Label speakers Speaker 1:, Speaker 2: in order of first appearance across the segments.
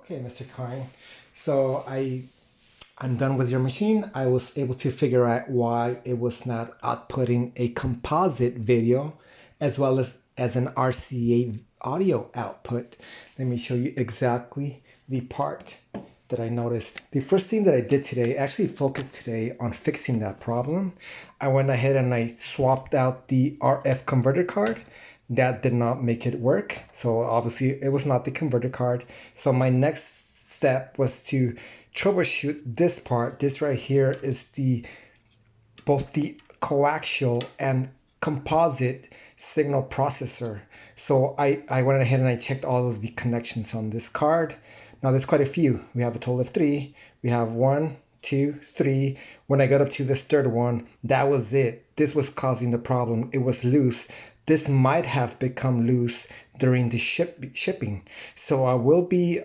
Speaker 1: Okay, Mr. Klein. So I'm done with your machine. I was able to figure out why it was not outputting a composite video as well as an RCA audio output. Let me show you exactly the part that I noticed. The first thing that I did today, actually focused today on fixing that problem. I went ahead and I swapped out the RF converter card. That did not make it work. So obviously it was not the converter card. So my next step was to troubleshoot this part. This right here is both the coaxial and composite signal processor. So I went ahead and I checked all of the connections on this card. Now there's quite a few. We have a total of 3. We have 1, 2, 3. When I got up to this third one, that was it. This was causing the problem. It was loose. This might have become loose during the shipping. So I will be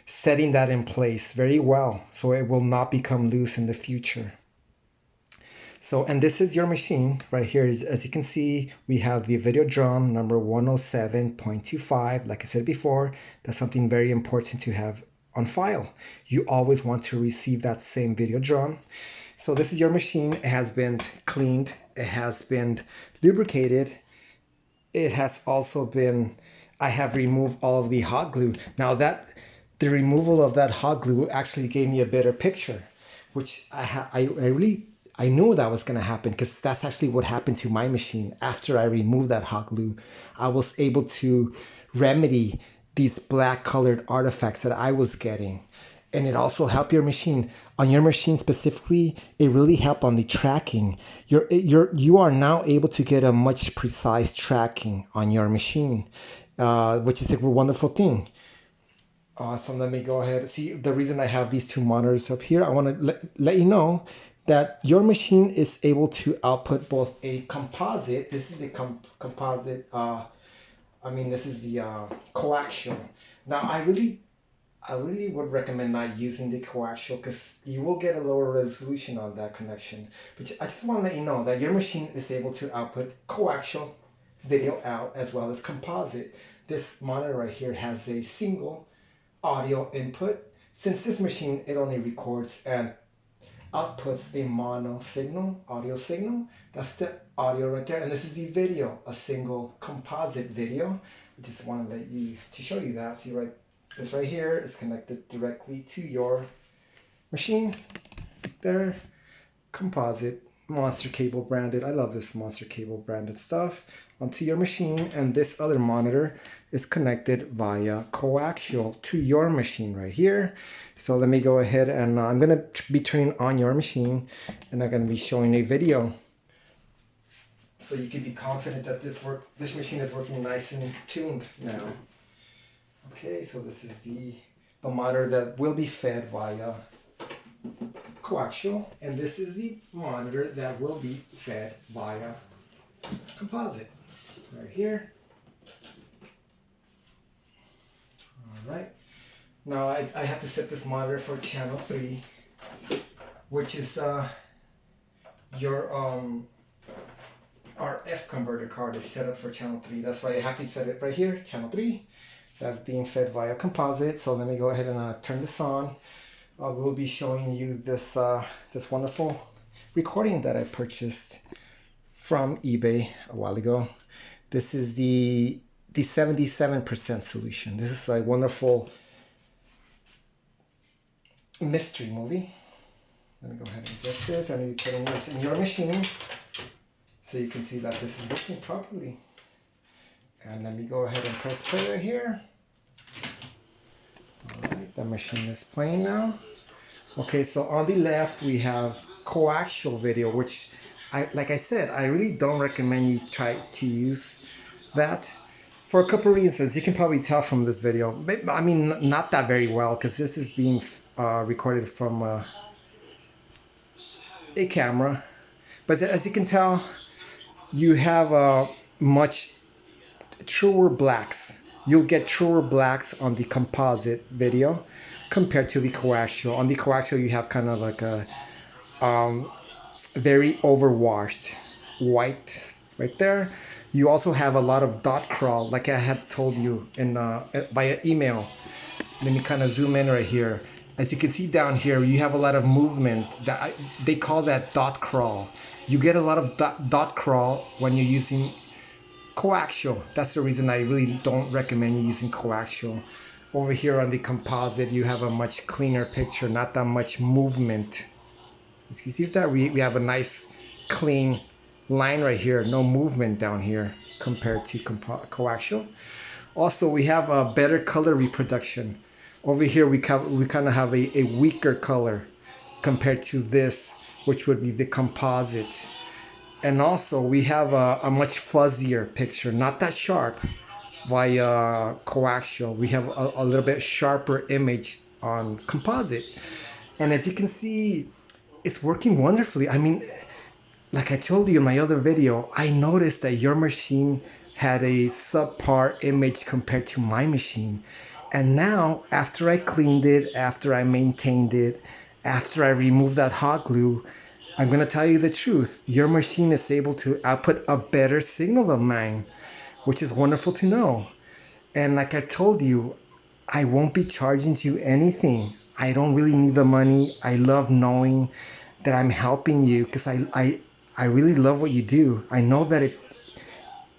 Speaker 1: setting that in place very well so it will not become loose in the future. So, and this is your machine right here. As you can see, we have the video drum number 107.25. Like I said before, that's something very important to have on file. You always want to receive that same video drum. So this is your machine. It has been cleaned. It has been lubricated. It has also been, I have removed all of the hot glue. Now the removal of that hot glue actually gave me a better picture, which I knew that was going to happen because that's actually what happened to my machine. After I removed that hot glue, I was able to remedy these black colored artifacts that I was getting. And it also helped your machine. On your machine specifically, it really helped on the tracking. You are now able to get a much precise tracking on your machine, which is a wonderful thing. So let me go ahead. See, the reason I have these two monitors up here, I want to let you know that your machine is able to output both a composite. This is a composite. This is the coaxial. Now, I really would recommend not using the coaxial because you will get a lower resolution on that connection. But I just want to let you know that your machine is able to output coaxial video out as well as composite. This monitor right here has a single audio input. Since this machine, it only records and outputs a mono signal, audio signal. That's the audio right there. And this is the video, a single composite video. I just want to show you that. See this right here is connected directly to your machine. There, composite, Monster Cable branded. I love this Monster Cable branded stuff. Onto your machine, and this other monitor is connected via coaxial to your machine right here. So let me go ahead and I'm going to be turning on your machine, and I'm going to be showing a video. So you can be confident that this machine is working nice and tuned now. Okay, so this is the monitor that will be fed via coaxial, and this is the monitor that will be fed via composite right here. All right, now I have to set this monitor for channel 3, which is your RF converter card is set up for channel 3. That's why I have to set it right here, channel 3. That's being fed via composite. So let me go ahead and turn this on. We'll be showing you this this wonderful recording that I purchased from eBay a while ago. This is the 77% solution. This is a wonderful mystery movie. Let me go ahead and get this. I'm going to be putting this in your machine so you can see that this is working properly. And let me go ahead and press play right here. All right, the machine is playing now. Okay, so on the left we have coaxial video, which like I said, I really don't recommend you try to use that for a couple reasons. You can probably tell from this video. I mean, not that very well, because this is being recorded from a camera. But as you can tell, you have much truer blacks. You'll get truer blacks on the composite video compared to the coaxial. On the coaxial, you have kind of like a very overwashed white right there. You also have a lot of dot crawl, like I had told you in via email. let me kind of zoom in right here. As you can see down here, you have a lot of movement. They call that dot crawl. You get a lot of dot crawl when you're using coaxial. That's the reason I really don't recommend you using coaxial. Over here on the composite, you have a much cleaner picture, not that much movement. As you see that, we have a nice clean line right here, no movement down here compared to coaxial. Also, we have a better color reproduction. Over here, we kind of have a weaker color compared to this, which would be the composite. And also, we have a much fuzzier picture, not that sharp by coaxial. We have a little bit sharper image on composite. And as you can see, it's working wonderfully. I mean, like I told you in my other video, I noticed that your machine had a subpar image compared to my machine. And now, after I cleaned it, after I maintained it, after I removed that hot glue, I'm going to tell you the truth. Your machine is able to output a better signal than mine, which is wonderful to know. And like I told you, I won't be charging you anything. I don't really need the money. I love knowing that I'm helping you because I really love what you do. I know that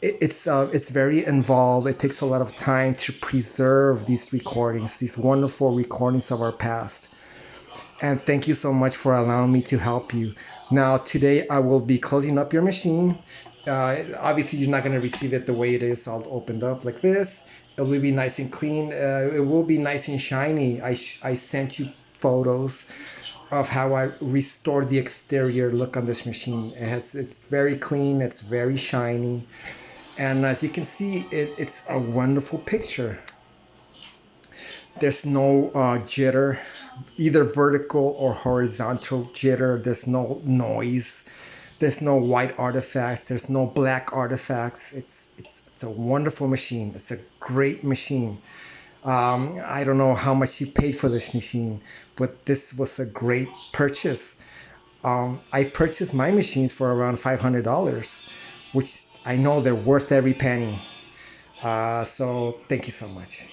Speaker 1: it's very involved. It takes a lot of time to preserve these recordings, these wonderful recordings of our past. And thank you so much for allowing me to help you. Now, today I will be closing up your machine. Obviously, you're not going to receive it the way it is all opened up like this. It will be nice and clean. It will be nice and shiny. I sent you photos of how I restored the exterior look on this machine. It's very clean. It's very shiny. And as you can see, it's a wonderful picture. There's no jitter, either vertical or horizontal jitter. There's no noise. There's no white artifacts. There's no black artifacts. It's a wonderful machine. It's a great machine. I don't know how much you paid for this machine, but this was a great purchase. I purchased my machines for around $500, which I know they're worth every penny. So thank you so much.